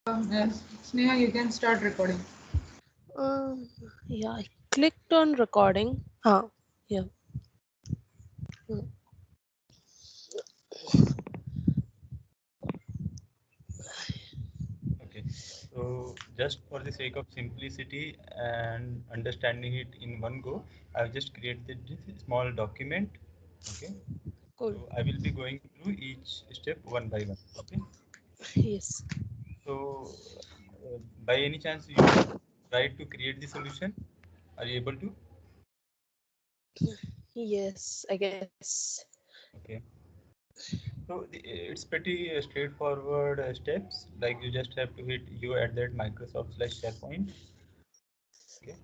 Sneha, you can start recording. Yeah, I clicked on recording. Yeah. Mm. Okay, so just for the sake of simplicity and understanding it in one go, I've just created this small document. Okay, Cool. so I will be going through each step one by one. Okay, Yes. so by any chance you tried to create the solution? Are you able to? Yes, I guess. Okay, so it's pretty straightforward steps. Like you just have to hit you at that Microsoft slash SharePoint. Okay,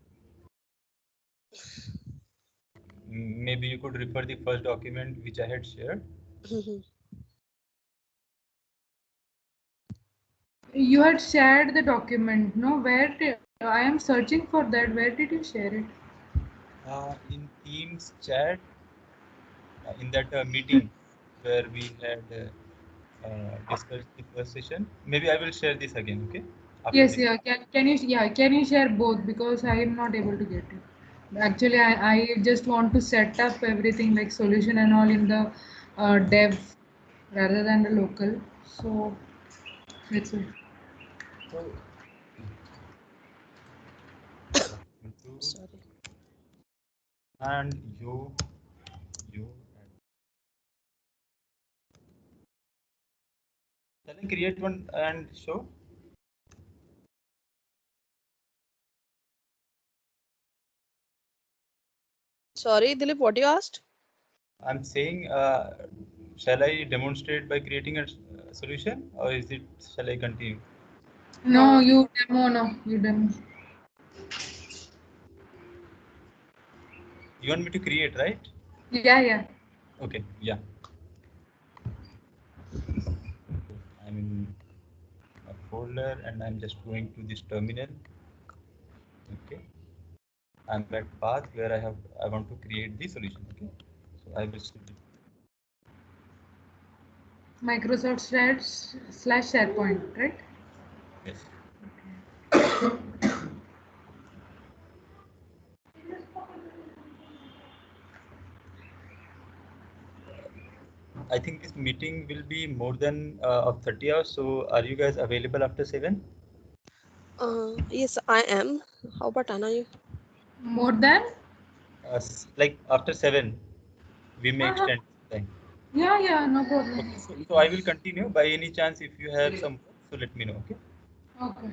maybe you could refer the first document which I had shared. You had shared the document, no? I am searching for that. Where did you share it? In Teams chat, in that meeting where we had discussed the first session. Maybe I will share this again, okay? After Yes, this. yeah. Can you share both because I am not able to get it. Actually, I just want to set up everything like solution and all in the dev rather than the local. So that's it. So, document two, Sorry. and you. Shall I create one and show? Sorry, Dilip, what you asked? I'm saying, shall I demonstrate by creating a solution, or is it? Shall I continue? No, you demo. No, you demo. You want me to create, right? Yeah, yeah. Okay, yeah. I'm in a folder and I'm just going to this terminal. Okay, I'm at path where I want to create the solution. Okay, so I will select it. Microsoft slash SharePoint, right? Yes. I think this meeting will be more than of 30 hours. So are you guys available after 7? Yes, I am. How about Anna? You? More than? Like after 7, we may Uh-huh. extend time. Yeah, yeah, no problem. Okay, so I will continue. By any chance, if you have some, so let me know. Okay. Okay.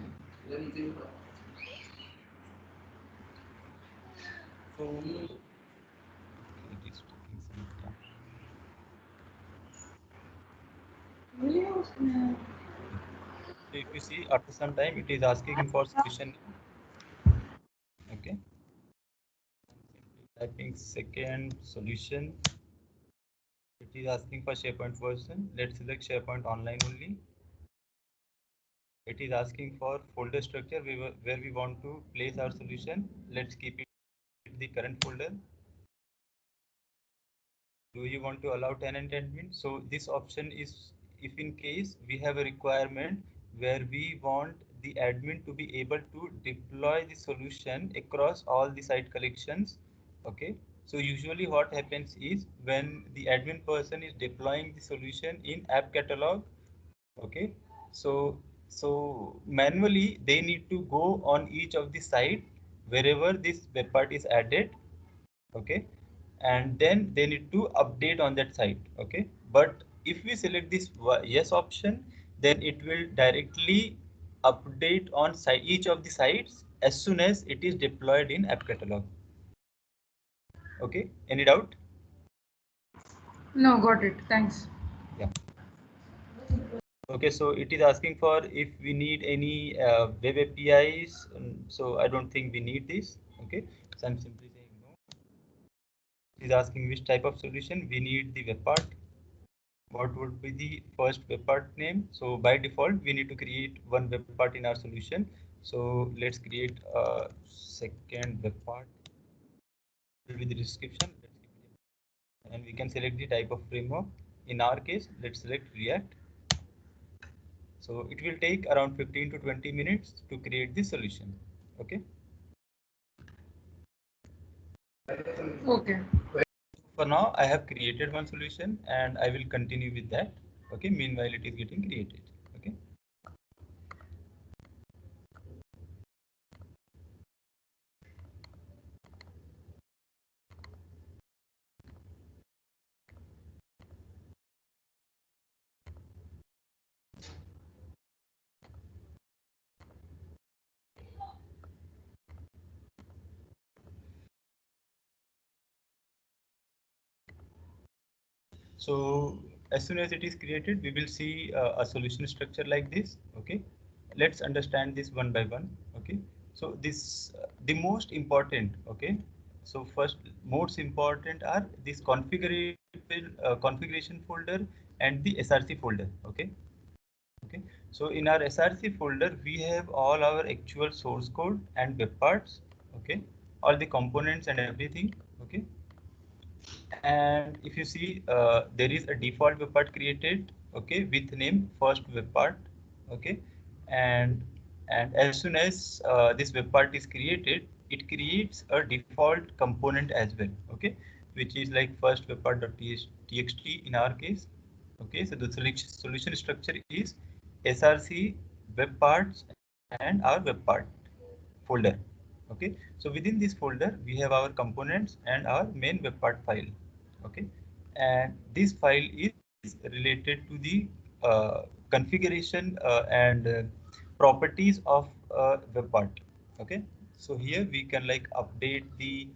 So okay, it is taking some time. So if you see after some time, it is asking for solution name. Okay. Simply typing second solution. It is asking for SharePoint version. Let's select SharePoint online only. It is asking for folder structure where we want to place our solution. Let's keep it the current folder. Do you want to allow tenant admin? So this option is if in case we have a requirement where we want the admin to be able to deploy the solution across all the site collections. Okay. So usually what happens is when the admin person is deploying the solution in app catalog. Okay, so manually they need to go on each of the site wherever this web part is added. Okay, and then they need to update on that site. Okay, but if we select this yes option, then it will directly update on site each of the sites as soon as it is deployed in app catalog. Okay, any doubt? No, got it. Thanks. Yeah. Okay, so it is asking for if we need any web APIs. So I don't think we need this. Okay, so I'm simply saying no. It is asking which type of solution we need the web part. What would be the first web part name? So by default, we need to create one web part in our solution. So let's create a second web part with the description. And we can select the type of framework. In our case, let's select React. So it will take around 15 to 20 minutes to create the solution. Okay. Okay. For now, I have created one solution and I will continue with that. Okay. Meanwhile, it is getting created. Okay. So as soon as it is created, we will see a solution structure like this. Okay. Let's understand this one by one. Okay. So this the most important. Okay. So first, most important are this configuration folder and the SRC folder. Okay. Okay. So in our SRC folder, we have all our actual source code and web parts. Okay. All the components and everything. Okay. And if you see, there is a default web part created, okay, with name first web part, okay, and as soon as this web part is created, it creates a default component as well, okay, which is like first web part.txt in our case, okay. So the solution structure is src web parts and our web part folder, okay. So within this folder we have our components and our main web part file, okay, and this file is related to the configuration and properties of web part, okay. So here we can like update the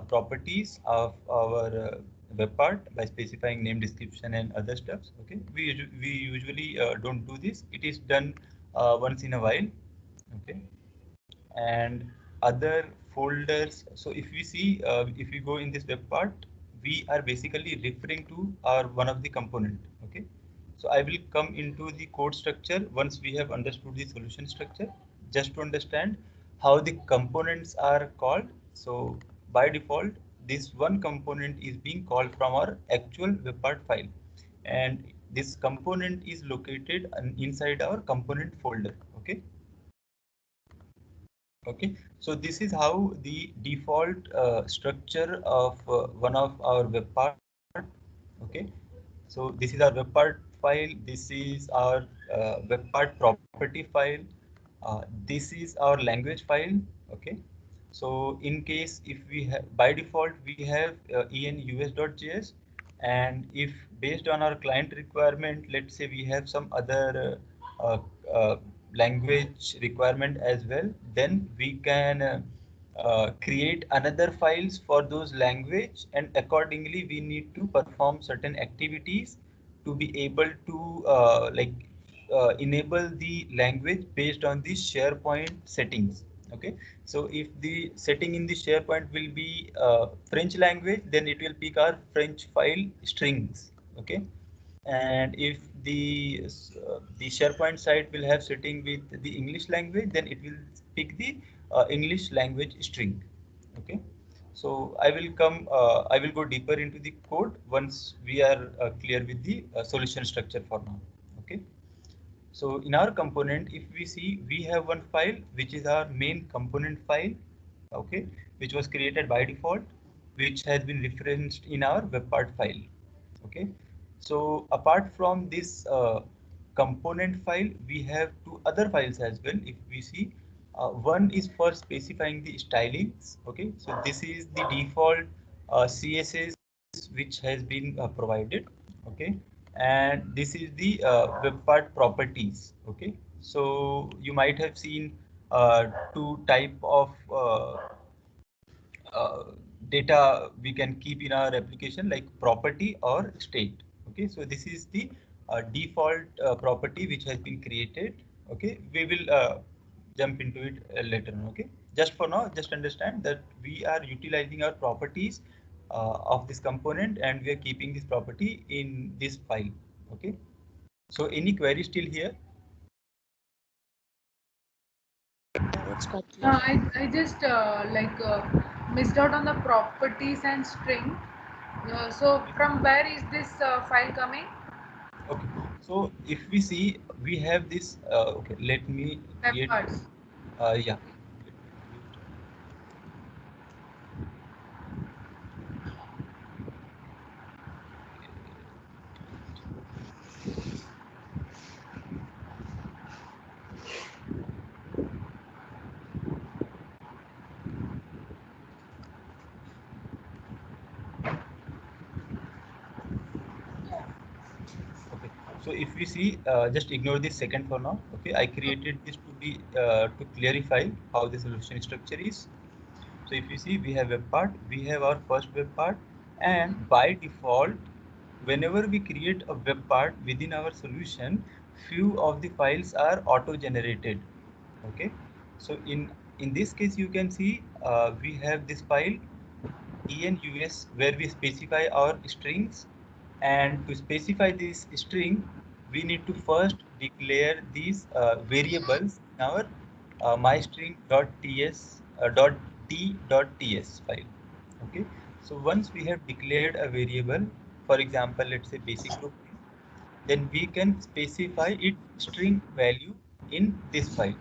properties of our web part by specifying name, description and other stuffs, okay. We usually don't do this. It is done once in a while, okay. And other folders, so if we see, if we go in this web part, we are basically referring to our one of the component, okay. So I will come into the code structure once we have understood the solution structure, just to understand how the components are called. So by default, this one component is being called from our actual web part file, and this component is located inside our component folder, okay. Okay, so this is how the default structure of one of our web part. Okay, so this is our web part file. This is our web part property file. This is our language file. Okay, so in case if we have by default we have enus.js, and if based on our client requirement, let's say we have some other language requirement as well, then we can create another files for those language, and accordingly we need to perform certain activities to be able to enable the language based on the SharePoint settings. Okay, so if the setting in the SharePoint will be French language, then it will pick our French file strings. Okay, and if the SharePoint site will have setting with the English language, then it will pick the English language string. Okay, so I will go deeper into the code once we are clear with the solution structure for now. Okay, so in our component, if we see, we have one file which is our main component file, okay, which was created by default, which has been referenced in our web part file. Okay, so apart from this component file, we have two other files as well. If we see, one is for specifying the stylings. Okay, so this is the default CSS which has been provided. Okay, and this is the web part properties. Okay, so you might have seen two type of uh, data we can keep in our application, like property or state. Okay, so this is the default property which has been created. Okay, we will jump into it later on. Okay, just for now, just understand that we are utilizing our properties of this component, and we are keeping this property in this file. Okay, so any query still here? It's got clear. I just missed out on the properties and string. So from where is this file coming? Okay, So if we see, we have this, okay, let me Web create, parts. yeah. Okay, so if we see, just ignore this second for now. Okay, I created this to be to clarify how the solution structure is. So if you see, we have web part, we have our first web part, and by default, whenever we create a web part within our solution, few of the files are auto-generated. Okay, so in this case, you can see we have this file enus where we specify our strings, and to specify this string we need to first declare these variables in our mystring.ts .t.ts file. Okay, so once we have declared a variable, for example, let's say basic group name, then we can specify its string value in this file.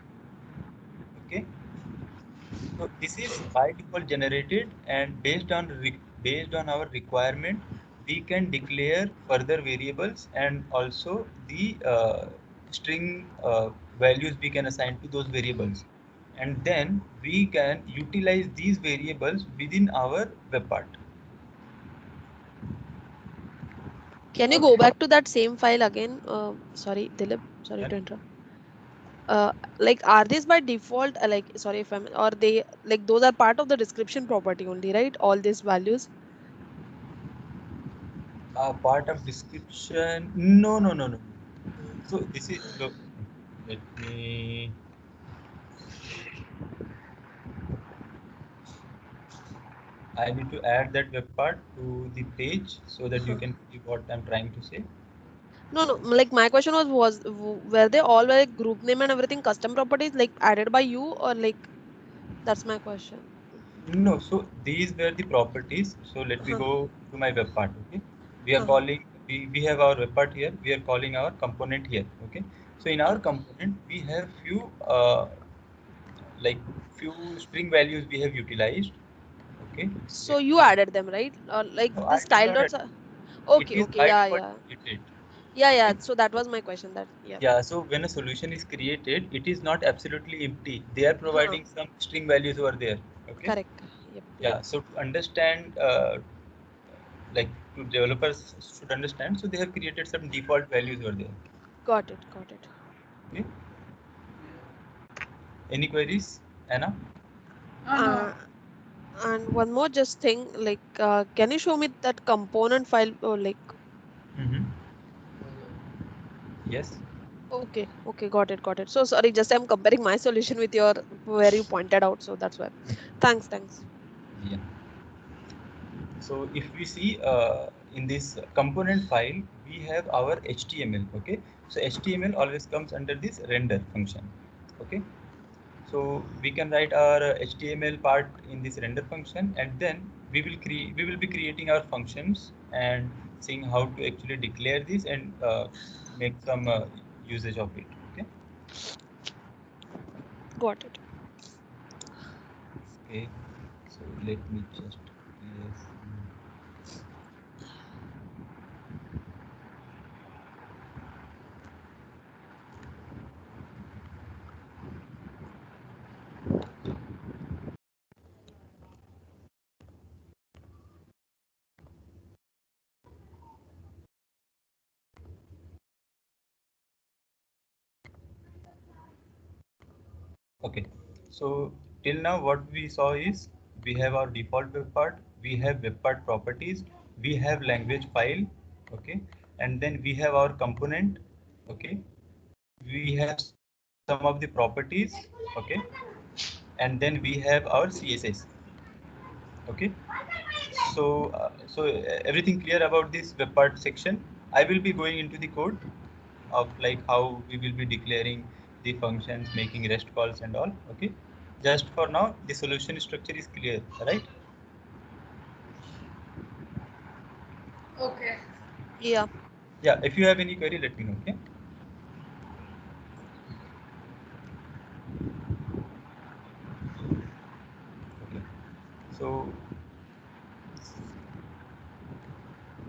Okay, so this is by default generated, and based on our requirement, we can declare further variables, and also the string values we can assign to those variables, and then we can utilize these variables within our web part. Can you go back to that same file again? Sorry, Dilip. Sorry Yeah. to interrupt. Like, are these by default? Like, sorry if I'm, or they like those are part of the description property only, right? All these values. Part of description. No, no, no, no. So this is, look, let me. I need to add that web part to the page so that you Huh. can see what I'm trying to say. No, no. Like my question was were they all like group name and everything custom properties like added by you, or like that's my question. No, so these were the properties. So let me Huh. go to my web part. Okay, we are Huh. calling, we have our web part here. We are calling our component here. Okay, so in our Okay. component we have few like few string values we have utilized. Okay, So let you me, added them, right? Like no, the I did style not. dots. It Okay. is Okay. by Yeah. default Yeah. created. Yeah. Yeah. Okay. So that was my question. That yeah. Yeah, so when a solution is created, it is not absolutely empty. They are Huh. providing some string values over there. Okay. Correct. Yep. Yep. Yeah, so to understand, like to developers should understand, so they have created some default values over there. Got it. Got it. Okay. Any queries, Anna? No. Uh, and one more just thing, like, can you show me that component file? Or like, Mm-hmm. Yes. okay, okay, got it, got it. So sorry, just I'm comparing my solution with your where you pointed out. So that's why. Thanks, thanks. Yeah. So if we see in this component file, we have our HTML. Okay. So HTML always comes under this render function. Okay. So we can write our HTML part in this render function, and then we will be creating our functions and seeing how to actually declare this and make some usage of it. Okay. Got it. Okay. So let me just clear some. Okay, so till now what we saw is we have our default web part, we have web part properties, we have language file, okay, and then we have our component, okay, we have some of the properties, okay, and then we have our CSS, okay. So everything clear about this web part section. I will be going into the code of like how we will be declaring the functions, making REST calls and all. Okay. Just for now, the solution structure is clear, right? Okay. Yeah. Yeah, if you have any query, let me know. Okay. Okay.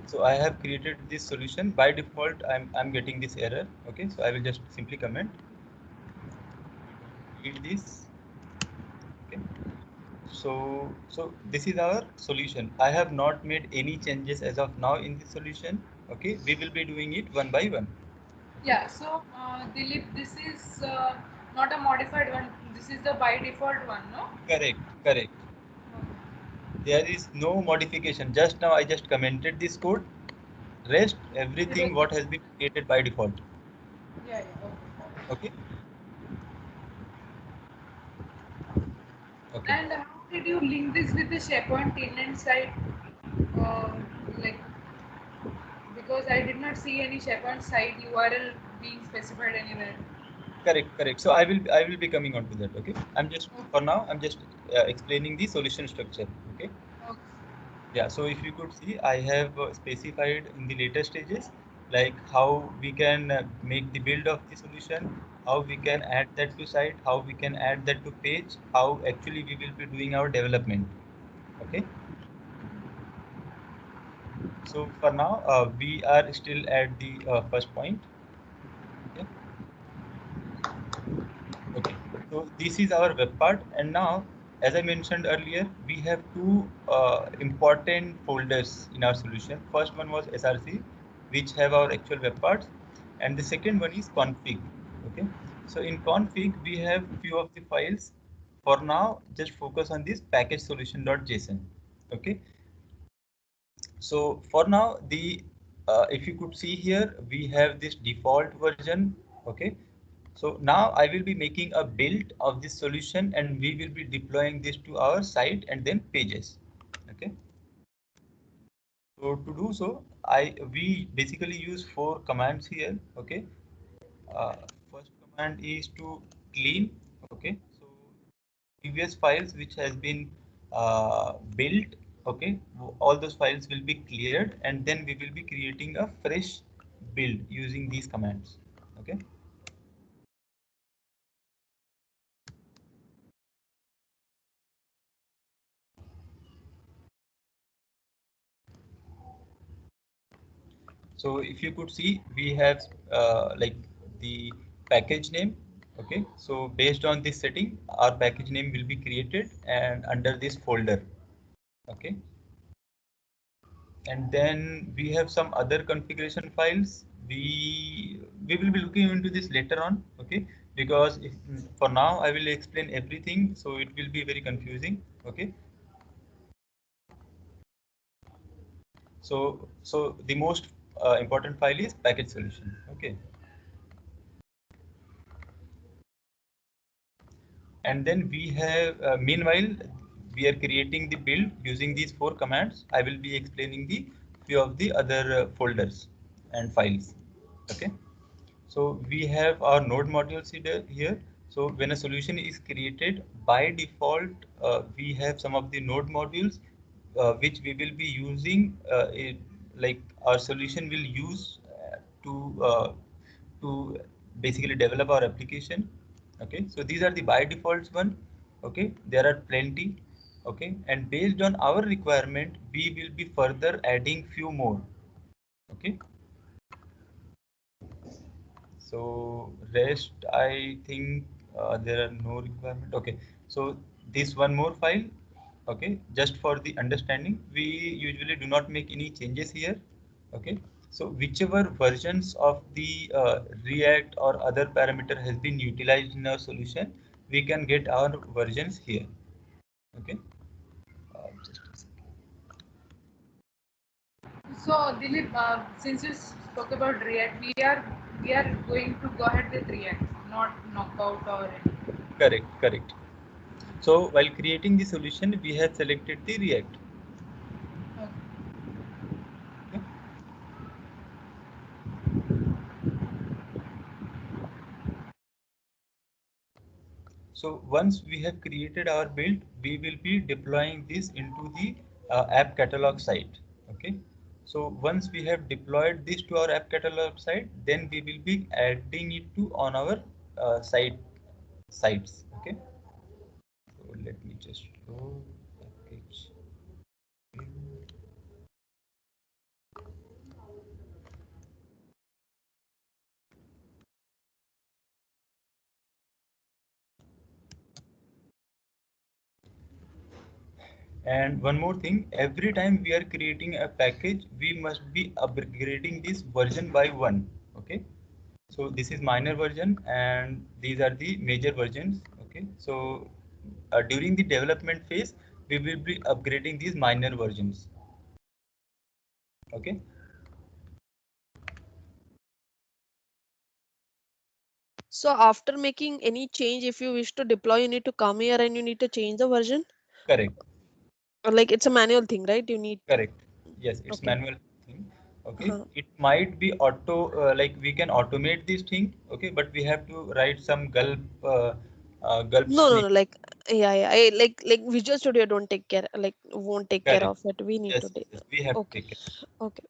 So I have created this solution. By default, I'm getting this error. Okay, so I will just simply comment. Read this. Okay. So this is our solution. I have not made any changes as of now in the solution. Okay, we will be doing it one by one. Yeah, so Dilip, this is not a modified one. This is the by default one, no? Correct, correct. There is no modification. Just now I just commented this code. Rest everything what has been created by default. Yeah, yeah, okay. Okay. Okay. And how did you link this with the SharePoint tenant site? Uh, like, because I did not see any SharePoint site URL being specified anywhere. Correct, correct. So I will be coming on to that. Okay. I'm just for now I'm just explaining the solution structure. Okay. Okay. Yeah, so if you could see, I have specified in the later stages, like how we can make the build of the solution, how we can add that to site, how we can add that to page, how actually we will be doing our development. Okay. So for now, we are still at the first point. Okay. Okay. So this is our web part, and now, as I mentioned earlier, we have two important folders in our solution. First one was SRC, which have our actual web parts, and the second one is config. Okay. So in config, we have few of the files. For now, just focus on this package solution.json. Okay. So for now, the if you could see here, we have this default version. Okay. So now I will be making a build of this solution and we will be deploying this to our site and then pages. Okay. So to do so, we basically use 4 commands here. Okay. First command is to clean. Okay. So previous files which has been built. Okay. All those files will be cleared and then we will be creating a fresh build using these commands. Okay. So if you could see, we have like the package name. Okay, so based on this setting, our package name will be created and under this folder. Okay, and then we have some other configuration files. We will be looking into this later on. Okay, because if, for now I will explain everything, so it will be very confusing. Okay, so the most important file is package solution. Okay. And then we have meanwhile we are creating the build using these 4 commands. I will be explaining the few of the other folders and files. Okay, so we have our node modules here. So when a solution is created, by default we have some of the node modules which we will be using like our solution will use to basically develop our application. Okay, so these are the by defaults one. Okay, there are plenty. Okay, and based on our requirement we will be further adding few more. Okay, so rest I think there are no requirement. Okay, so this one more file. Okay, just for the understanding, we usually do not make any changes here. Okay, so whichever versions of the React or other parameter has been utilized in our solution, we can get our versions here. Okay, just a second. So Dilip, since you spoke about React, we are going to go ahead with React, not Knockout or anything. Correct, correct. So while creating the solution, we have selected the React. Okay. Okay. So once we have created our build, we will be deploying this into the app catalog site. Okay. So once we have deployed this to our app catalog site, then we will be adding it to on our sites. Okay. So let me just go package. And one more thing, every time we are creating a package, we must be upgrading this version by one. Okay. So this is minor version and these are the major versions. Okay. So during the development phase, we will be upgrading these minor versions. Okay. So after making any change, if you wish to deploy, you need to come here and you need to change the version. Correct. Or like it's a manual thing, right? You need. Correct. Yes, it's Okay. manual thing. Okay. Uh-huh. It might be auto, like we can automate this thing. Okay, but we have to write some gulp No, no, no. snippet. Like, yeah, yeah. Like Visual Studio don't take care, like won't take care Correct. of it. We need to Yes, take. yes, we have to Okay. take it. Okay.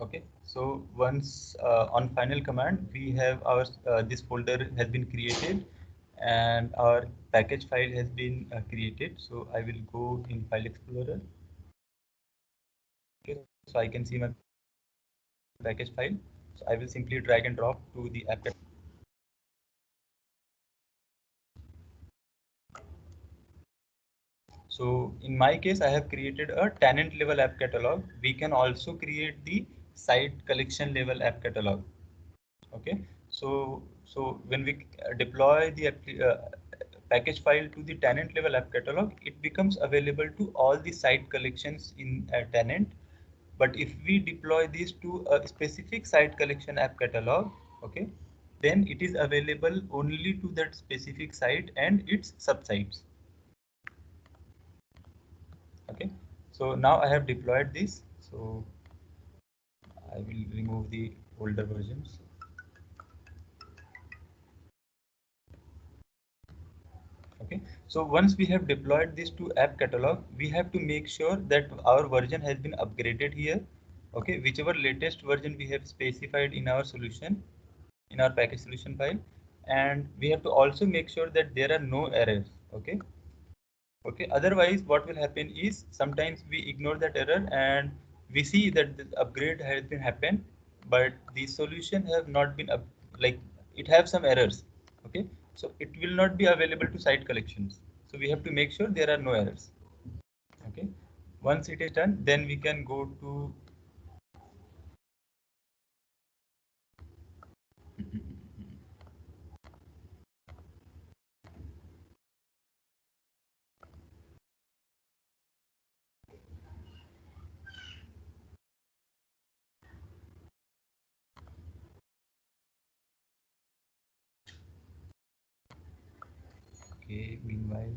Okay. So once on final command, we have our this folder has been created and our package file has been created. So I will go in File Explorer. Okay. So I can see my package file. So I will simply drag and drop to the app. So in my case, I have created a tenant level app catalog. We can also create the site collection level app catalog. Okay. So when we deploy the package file to the tenant level app catalog, it becomes available to all the site collections in a tenant. But if we deploy this to a specific site collection app catalog, okay, then it is available only to that specific site and its subsites. Okay. So now I have deployed this. So I will remove the older versions. Okay. So once we have deployed this to app catalog, we have to make sure that our version has been upgraded here. Okay. Whichever latest version we have specified in our solution, in our package solution file, and we have to also make sure that there are no errors. Okay. Okay. Otherwise, what will happen is sometimes we ignore that error and we see that the upgrade has been happened, but the solution have not been up, like it have some errors. Okay. So it will not be available to site collections. So we have to make sure there are no errors. Okay. Once it is done, then we can go to okay. Meanwhile,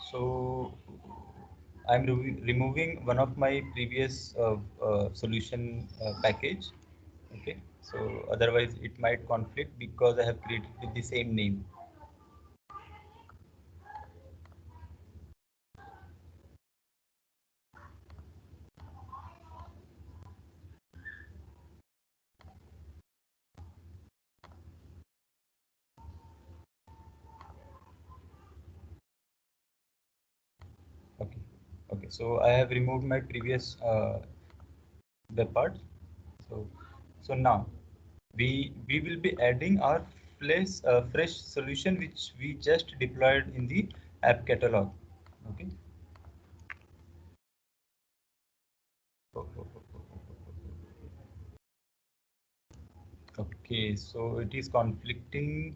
so I'm removing one of my previous solution package. Okay, so otherwise it might conflict because I have created with the same name. Okay, okay, so I have removed my previous web part. So now we will be adding our fresh solution which we just deployed in the app catalog. Okay. Okay, so it is conflicting.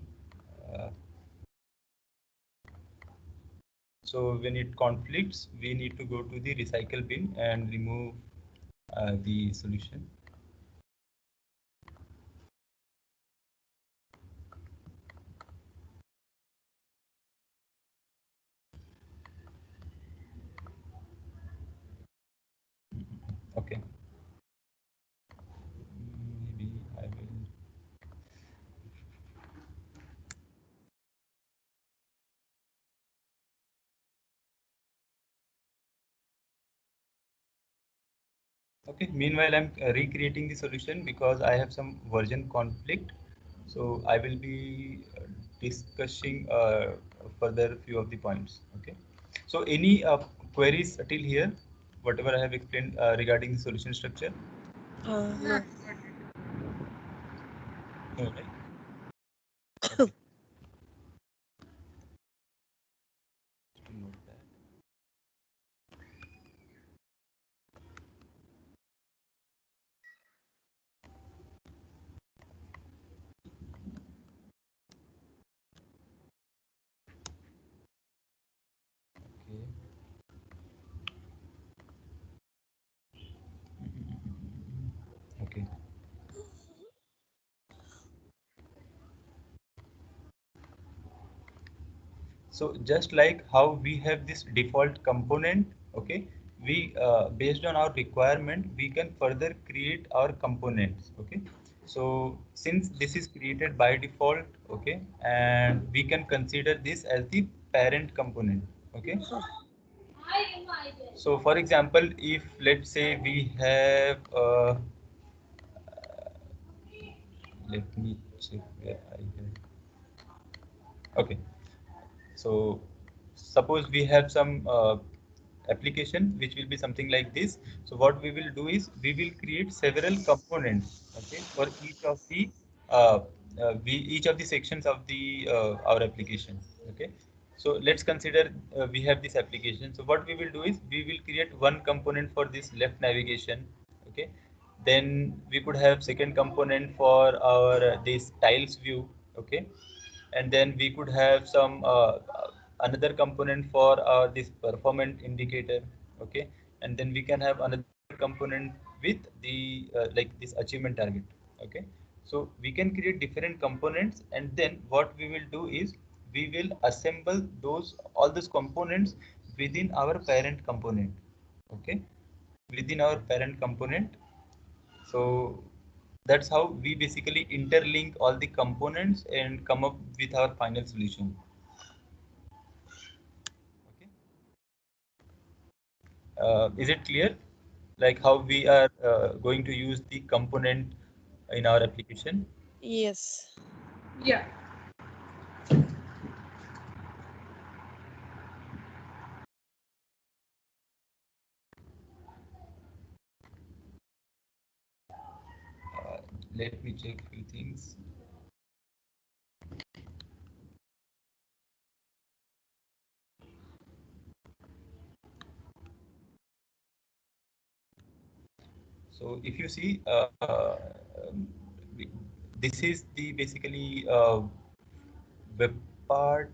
So when it conflicts, we need to go to the recycle bin and remove the solution. Okay. Maybe I will. Okay, meanwhile, I'm recreating the solution because I have some version conflict. So I will be discussing further few of the points. Okay. So any queries till here, whatever I have explained regarding the solution structure? No. No, right? Okay. Just to note that. Okay. Okay. So just like how we have this default component, okay, we based on our requirement, we can further create our components. Okay. So since this is created by default, okay, and we can consider this as the parent component. Okay. So for example, if let's say we have let me check where I have. Okay. So suppose we have some application which will be something like this. So what we will do is we will create several components, okay, for each of the each of the sections of the our application. Okay. So let's consider we have this application. So what we will do is we will create one component for this left navigation. Okay. Then we could have second component for our this tiles view. Okay, and then we could have some another component for this performance indicator. Okay, and then we can have another component with the like this achievement target. Okay, so we can create different components, and then what we will do is we will assemble those all those components within our parent component. Okay, within our parent component. So that's how we basically interlink all the components and come up with our final solution. Okay. Is it clear? Like how we are going to use the component in our application? Yes. Yeah. Let me check few things. So if you see, this is the basically web part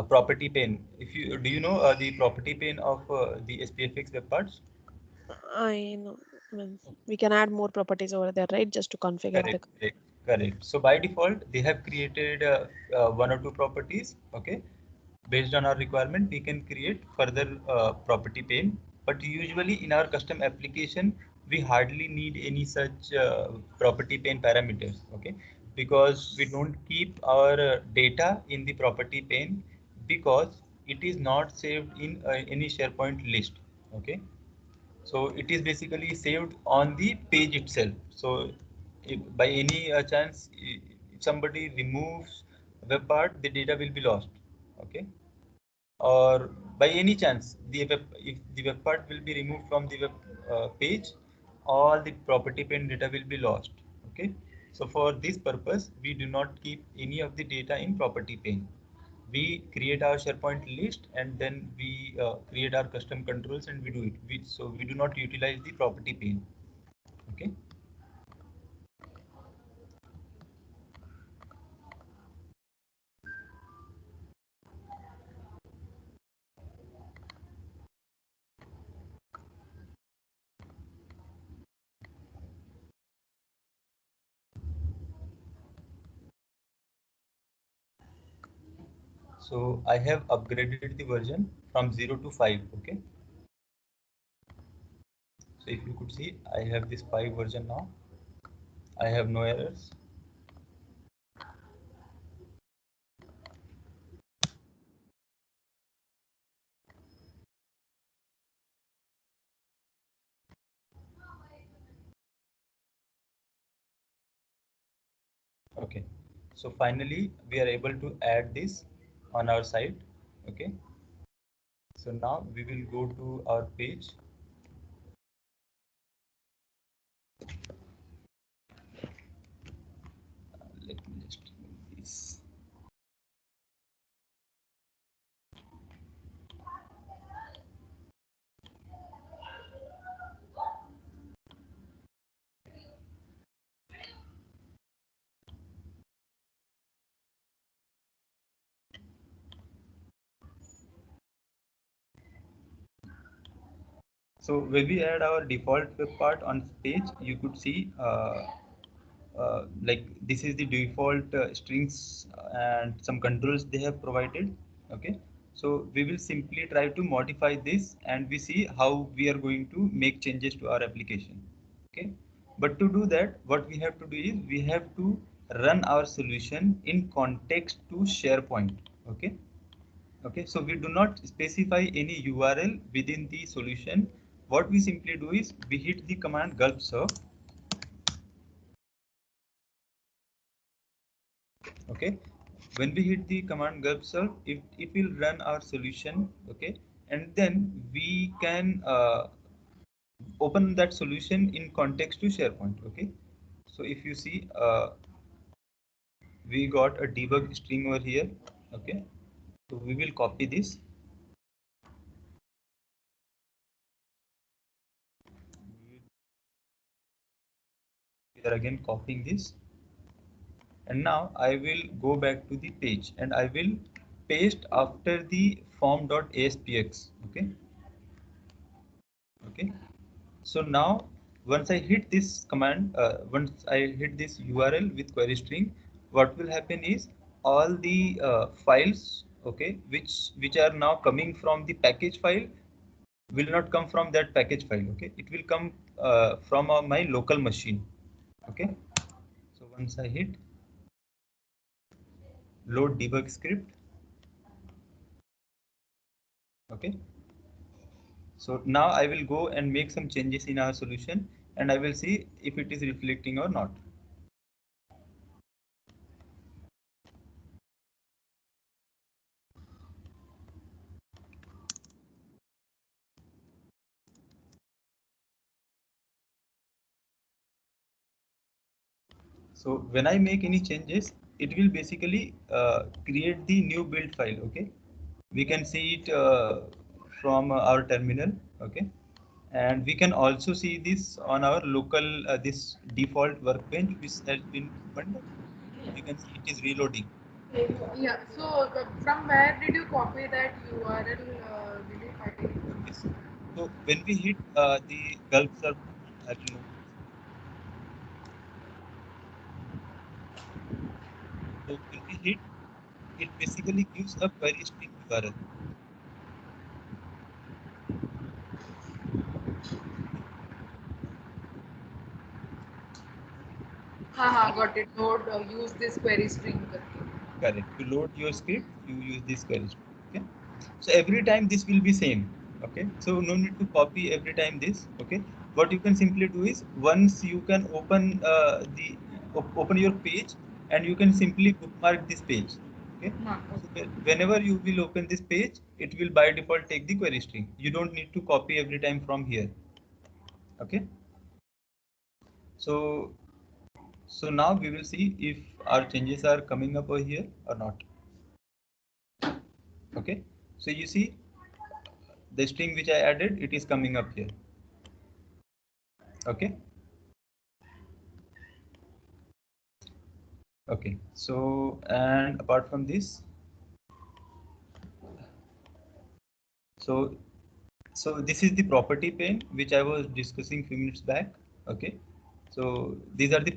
property pane. If you do you know the property pane of the SPFX web parts? I know. I mean, we can add more properties over there, right? Just to configure the. Correct, correct, correct. So by default, they have created one or two properties. Okay, based on our requirement, we can create further property pane. But usually in our custom application, we hardly need any such property pane parameters. Okay, because we don't keep our data in the property pane because it is not saved in any SharePoint list. Okay, so it is basically saved on the page itself. So if by any chance, if somebody removes web part, the data will be lost. Okay. Or by any chance, if the web part will be removed from the web page, all the property pane data will be lost. Okay. So for this purpose, we do not keep any of the data in property pane. We create our SharePoint list and then we create our custom controls and we do it. So we do not utilize the property pane. Okay. So I have upgraded the version from 0 to 5. Okay. So if you could see, I have this 5 version now. I have no errors. Okay. So finally, we are able to add this on our site. Okay. So now we will go to our page. Let me just remove this. So when we add our default web part on page, you could see like this is the default strings and some controls they have provided. Okay. So we will simply try to modify this and we see how we are going to make changes to our application. Okay. But to do that, what we have to do is we have to run our solution in context to SharePoint. Okay. Okay, so we do not specify any URL within the solution. What we simply do is we hit the command gulp serve. Okay, when we hit the command gulp serve, it will run our solution. Okay, and then we can open that solution in context to SharePoint. Okay, so if you see, we got a debug string over here. Okay, so we will copy this. We are again copying this. And now I will go back to the page and I will paste after the form.aspx. Okay. Okay. So now once I hit this command, once I hit this URL with query string, what will happen is all the files, okay, which are now coming from the package file will not come from that package file. Okay. It will come from my local machine. Okay. So once I hit load debug script. Okay. So now I will go and make some changes in our solution and I will see if it is reflecting or not. So when I make any changes, it will basically create the new build file. Okay. We can see it from our terminal. Okay. And we can also see this on our local, this default workbench which has been opened. You can see it is reloading. Yeah. So from where did you copy that URL? Will you find Yes. So when we hit the Gulf server, I will move. So when we hit, it basically gives a query string URL. got it. Node use this query string. Correct. To load your script, you use this query string. Okay. So every time this will be same. Okay. So no need to copy every time this. Okay. What you can simply do is once you can open open your page and you can simply bookmark this page. Okay. So whenever you will open this page, it will by default take the query string. You don't need to copy every time from here. Okay. So So now we will see if our changes are coming up over here or not. Okay, so you see the string which I added, it is coming up here. Okay. Okay, so and apart from this, so this is the property pane which I was discussing few minutes back. Okay, so these are the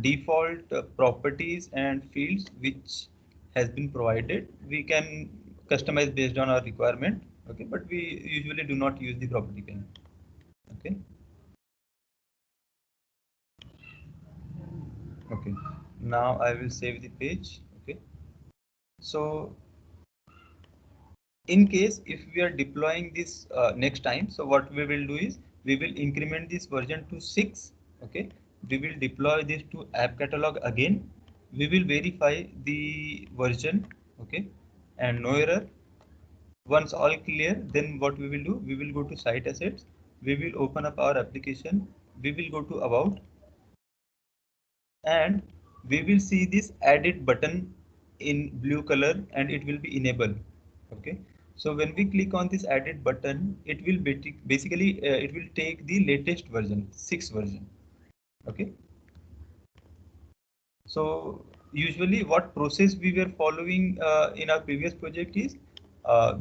default properties and fields which has been provided. We can customize based on our requirement. Okay, but we usually do not use the property pane. Okay. Okay, now I will save the page. Okay, so in case if we are deploying this next time, so what we will do is we will increment this version to 6. Okay, we will deploy this to app catalog again. We will verify the version. Okay, and no error. Once all clear, then what we will do, we will go to site assets, we will open up our application, we will go to about, and we will see this edit button in blue color and it will be enabled. Okay, so when we click on this edit button, it will basically it will take the latest version, 6th version. Okay, so usually what process we were following in our previous project is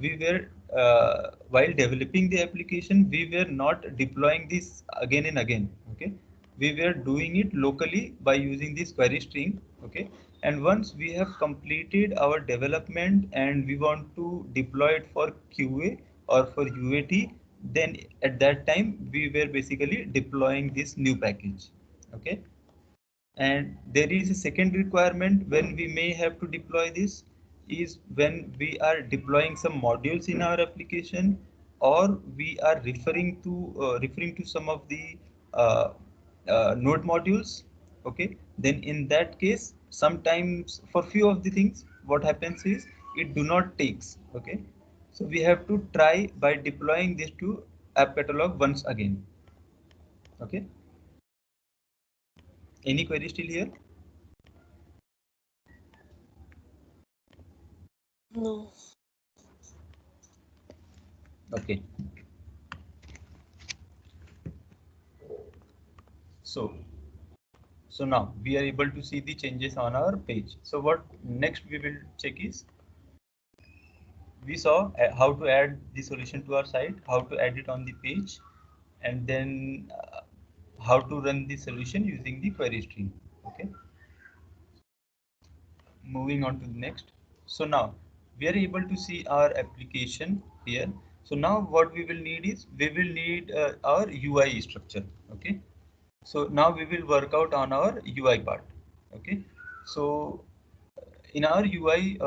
we were while developing the application, we were not deploying this again and again. Okay, we were doing it locally by using this query string. Okay, and once we have completed our development and we want to deploy it for QA or for UAT, then at that time we were basically deploying this new package. Okay, and there is a second requirement when we may have to deploy this is when we are deploying some modules in our application, or we are referring to some of the uh, node modules. Okay, then in that case, sometimes for few of the things, what happens is it do not takes. Okay, so we have to try by deploying this to app catalog once again. Okay, any query still here? No. Okay. So, so now we are able to see the changes on our page. So what next we will check is, we saw how to add the solution to our site, how to add it on the page, and then how to run the solution using the query string. Okay. Moving on to the next. So now we are able to see our application here. So now what we will need is we will need our UI structure. Okay. So now we will work out on our UI part. Okay. So in our UI,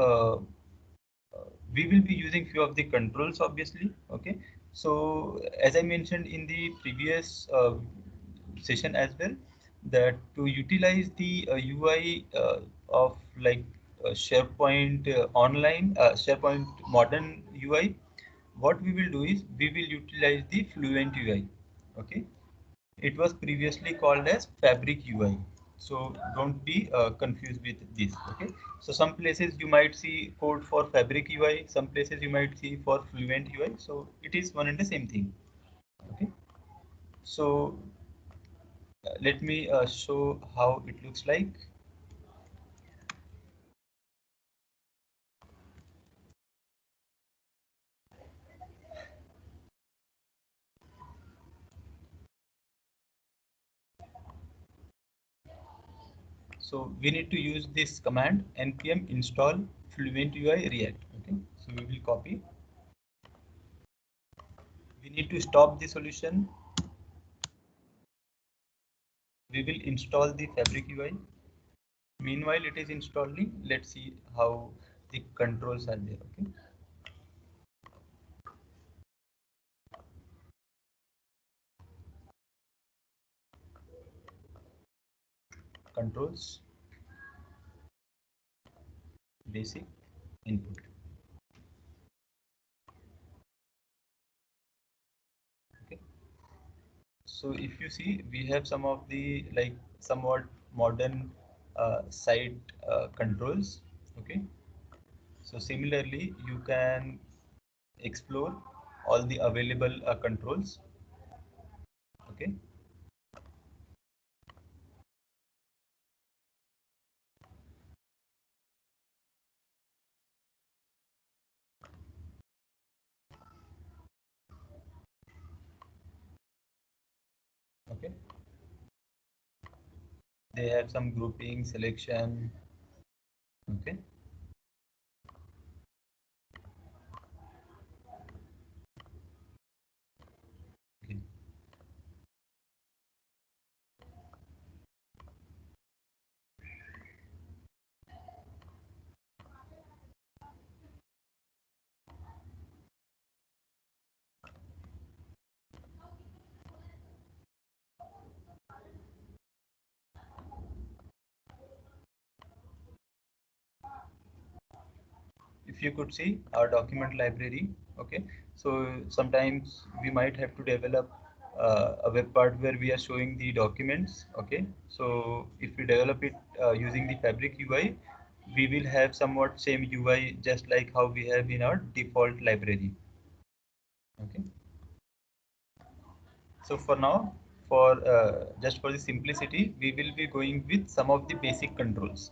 we will be using few of the controls, obviously. Okay, so as I mentioned in the previous session as well, that to utilize the UI of like SharePoint online, SharePoint modern UI, what we will do is we will utilize the Fluent UI. Okay, it was previously called as Fabric UI. So don't be confused with this. Okay. So some places you might see code for Fabric UI. Some places you might see for Fluent UI. So it is one and the same thing. Okay. So let me show how it looks like. So we need to use this command npm install Fluent UI React. Okay. So we will copy. We need to stop the solution. We will install the Fabric UI. Meanwhile, it is installing. Let's see how the controls are there. Okay. Controls, basic, input. Okay. So if you see, we have some of the like somewhat modern site controls. Okay, so similarly you can explore all the available controls. Okay, okay, they have some grouping selection. Okay, okay. If you could see our document library. Okay, so sometimes we might have to develop a web part where we are showing the documents. Okay, so if we develop it using the Fabric UI, we will have somewhat same UI just like how we have in our default library. Okay, so for now, for just for the simplicity, we will be going with some of the basic controls.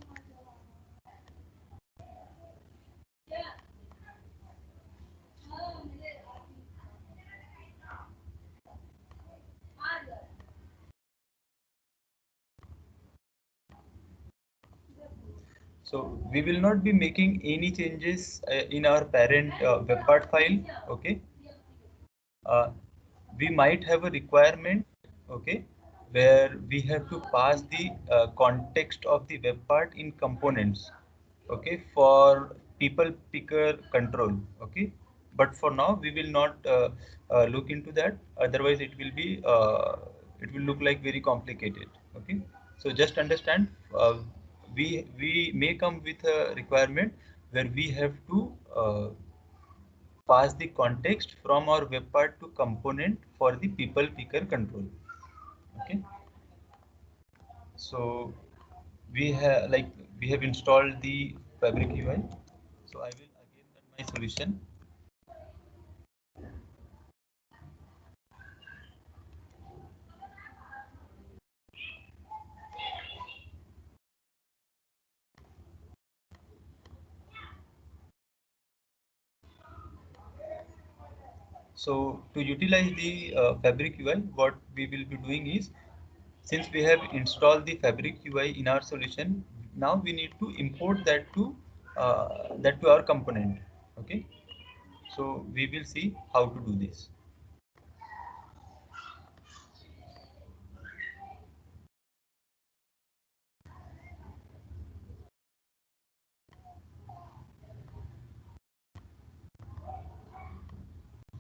So we will not be making any changes in our parent web part file. Okay, uh, we might have a requirement. Okay, where we have to pass the context of the web part in components. Okay, for people picker control. Okay, but for now we will not look into that. Otherwise, it will look like very complicated. Okay, so just understand. We may come with a requirement where we have to pass the context from our web part to component for the people picker control. Okay, so we have installed the Fabric UI. So I will again run my solution. So to utilize the Fabric UI, what we will be doing is, since we have installed the Fabric UI in our solution, now we need to import that to our component. Okay, so we will see how to do this.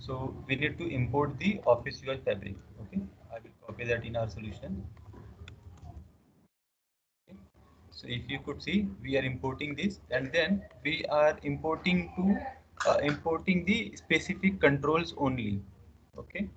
So we need to import the Office UI Fabric. Okay, I will copy that in our solution. Okay. So if you could see, we are importing this, and then we are importing the specific controls only. Okay.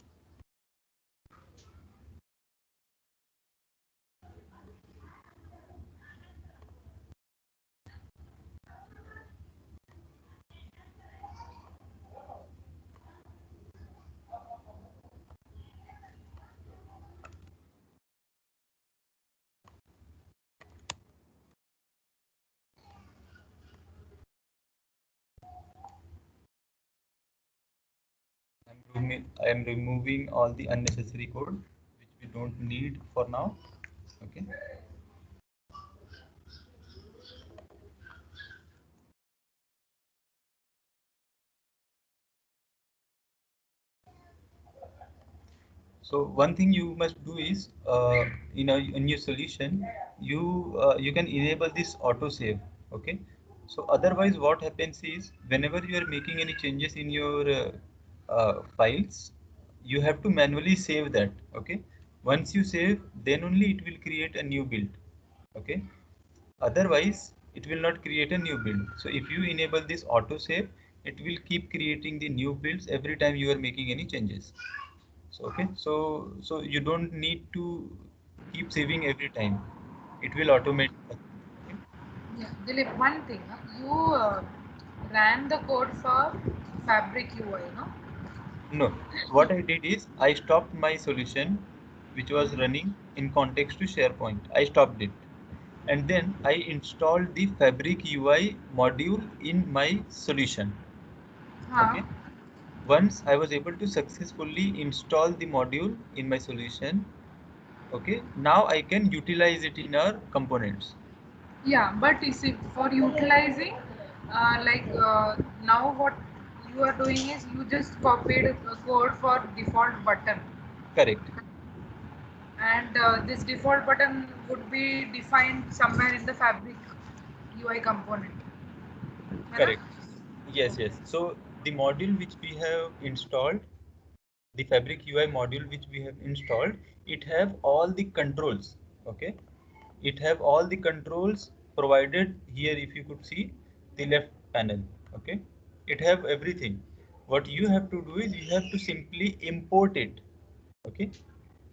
I am removing all the unnecessary code which we don't need for now. Okay. So one thing you must do is, in your solution, you can enable this auto save. Okay. So otherwise, what happens is, whenever you are making any changes in your files, you have to manually save that. Okay. Once you save, then only it will create a new build. Okay. Otherwise, it will not create a new build. So if you enable this auto save, it will keep creating the new builds every time you are making any changes. So okay, so you don't need to keep saving every time. It will automate. Yeah, Dilip, one thing, you ran the code for Fabric UI, no? No, what I did is I stopped my solution, which was running in context to SharePoint. I stopped it. And then I installed the Fabric UI module in my solution. Huh? Okay. Once I was able to successfully install the module in my solution, okay, now I can utilize it in our components. Yeah, but you see, for utilizing, now what you are doing is you just copied a code for default button, Correct. and this default button would be defined somewhere in the Fabric UI component. है ना? Correct. Yes, yes. So the module which we have installed, the Fabric UI module which we have installed, it have all the controls. Okay. It have all the controls provided here. If you could see the left panel. Okay. It have everything. What you have to do is you have to simply import it. Okay.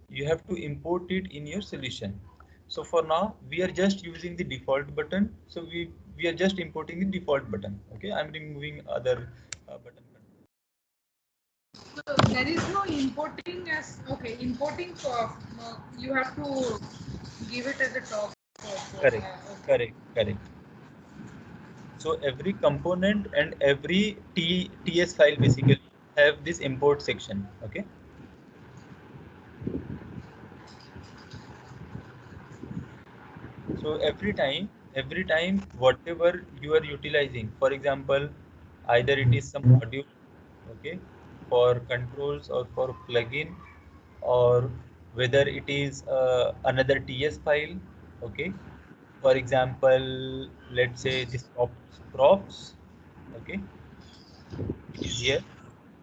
You have to import it in your solution. So for now we are just using the default button, so we are just importing the default button. Okay, I'm removing other button. So there is no importing as okay. Importing you have to give it as a top. Correct, Okay. correct, correct. So every component and every ts file basically have this import section. Okay. So every time whatever you are utilizing, for example, either it is some module, okay, for controls or for plugin, or whether it is another TS file, okay. For example, let's say this props, okay, it is here.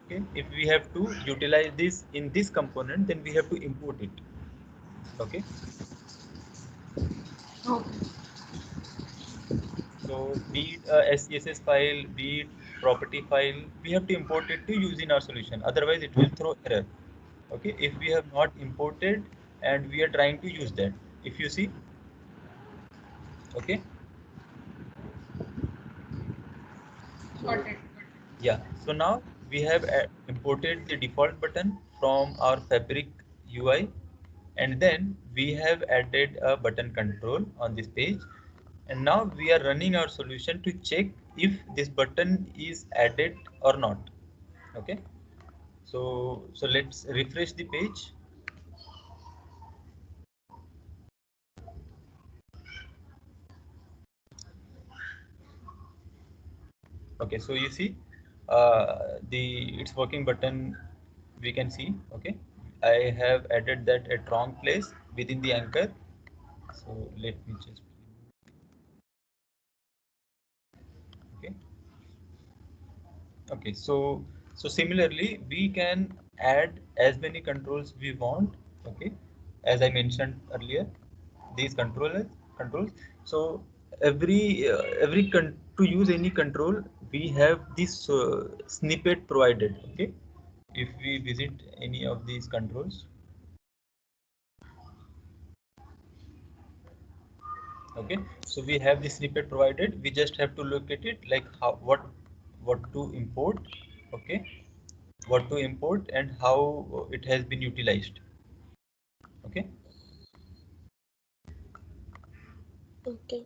Okay, if we have to utilize this in this component, then we have to import it. Okay. Okay. So be it a SCSS file, be it property file, we have to import it to use in our solution. Otherwise, it will throw error. Okay, if we have not imported and we are trying to use that. If you see, okay, Got so it. yeah. So now we have imported the default button from our Fabric UI, and then we have added a button control on this page. And now we are running our solution to check if this button is added or not. Okay. So let's refresh the page. Okay, so you see the it's working button we can see. Okay, I have added that at wrong place within the anchor. So let me just okay. Okay, so similarly we can add as many controls we want. Okay, as I mentioned earlier, these controls. So to use any control, we have this snippet provided. Okay, if we visit any of these controls. Okay, so we have the snippet provided. We just have to look at it, like how what to import. Okay, what to import and how it has been utilized. Okay. Okay.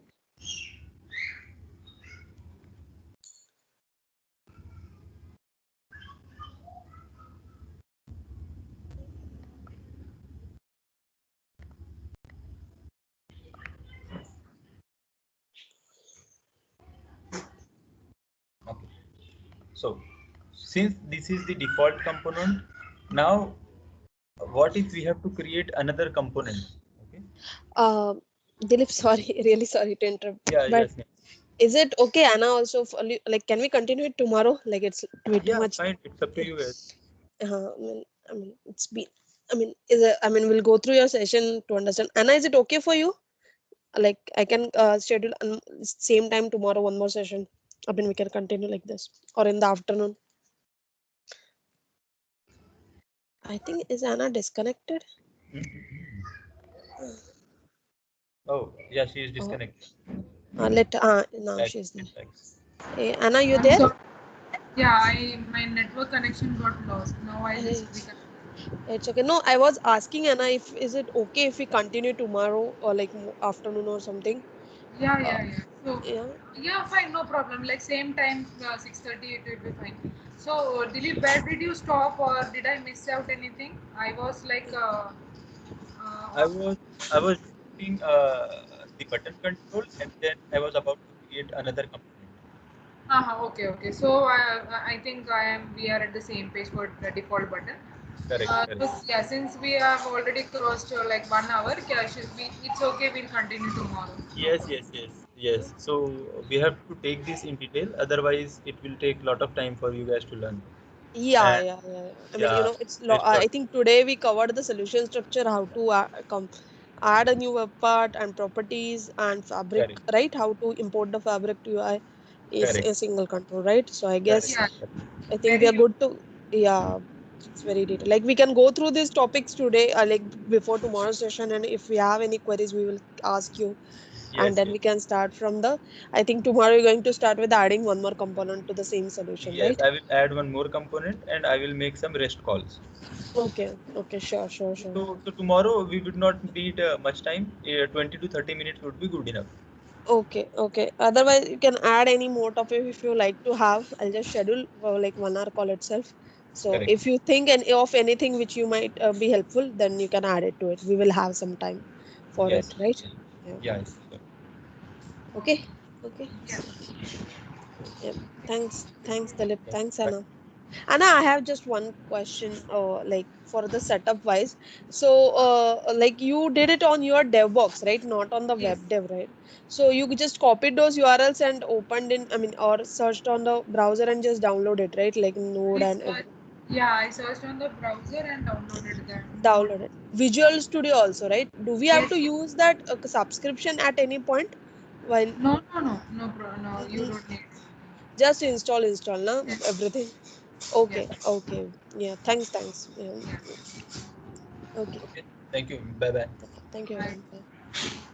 Okay, so since this is the default component, now what if we have to create another component? Okay. Uh, Dilip, sorry, really sorry to interrupt. Yeah, But yes, yes. is it okay, Anna? Also, like, can we continue it tomorrow? Like, it's way too Yeah, much. fine, it's up to you guys. I mean, it's been. I mean, we'll go through your session to understand. Anna, is it okay for you? Like, I can schedule same time tomorrow one more session. I mean, we can continue like this, or in the afternoon. I think, is Anna disconnected? Mhm. Oh, yeah, she is Uh, disconnected. now Back, she's there. back. Hey, Anna, you I'm there? sorry. Yeah, I my network connection got lost. Now I just Hey, reconnected. it's okay. No, I was asking Anna if is it okay if we continue tomorrow or like afternoon or something. Yeah, Uh, yeah, yeah. So, yeah. yeah, fine, no problem. Like same time, 6:30, it will be fine. So, Dilip, where did you stop, or did I miss out anything? I was like, I was I was doing the button control, and then I was about to create another component. okay, okay. So, I think I am. We are at the same page for the default button. Correct, So correct. yeah, since we have already crossed like 1 hour, it's okay. We'll continue tomorrow. No Yes, problem. yes, yes, yes. So we have to take this in detail. Otherwise, it will take a lot of time for you guys to learn. Yeah, And yeah, yeah, yeah. I mean, yeah, best I part. think today we covered the solution structure, how to add a new web part and properties and fabric, Correct, right? How to import the fabric to UI is correct, a single control, right? So I correct, guess Yeah, correct. I think we very are good to, yeah, it's very detailed. Like we can go through these topics today, like before tomorrow's session, and if we have any queries, we will ask you, and Yes, then yes, we can start from the. I think tomorrow we're going to start with adding one more component to the same solution, yes. right? I will add one more component, and I will make some rest calls. Okay, okay, sure, sure, sure. So tomorrow we would not need much time. 20 to 30 minutes would be good enough. Okay, okay. Otherwise, you can add any more topic if you like to have. I'll just schedule like 1 hour call itself. So Correct. if you think of anything which you might be helpful, then you can add it to it. We will have some time for Yes. it, right? Yes. Yeah. Yes. Sure. Okay. Okay. yeah. Yeah. Thanks. Thanks, Dilip. Yeah. Thanks, Bye. Anna. Anna, I have just one question, like for the setup wise. So, like you did it on your dev box, right? Not on the Yes. web dev, right? So you just copied those URLs and opened in, I mean, or searched on the browser and just download it, right? Like Node I and searched, yeah, I searched on the browser and downloaded that node. download it. Visual Studio also, right? Do we have Yes. to use that subscription at any point? While No, no, no, no. You Mm, don't need. just install, na Yes. everything. Yes. Okay, okay. Yeah, thanks. Yeah. Yeah. Okay. Okay. Thank you. Bye bye. Thank you, Bye. everyone. Bye.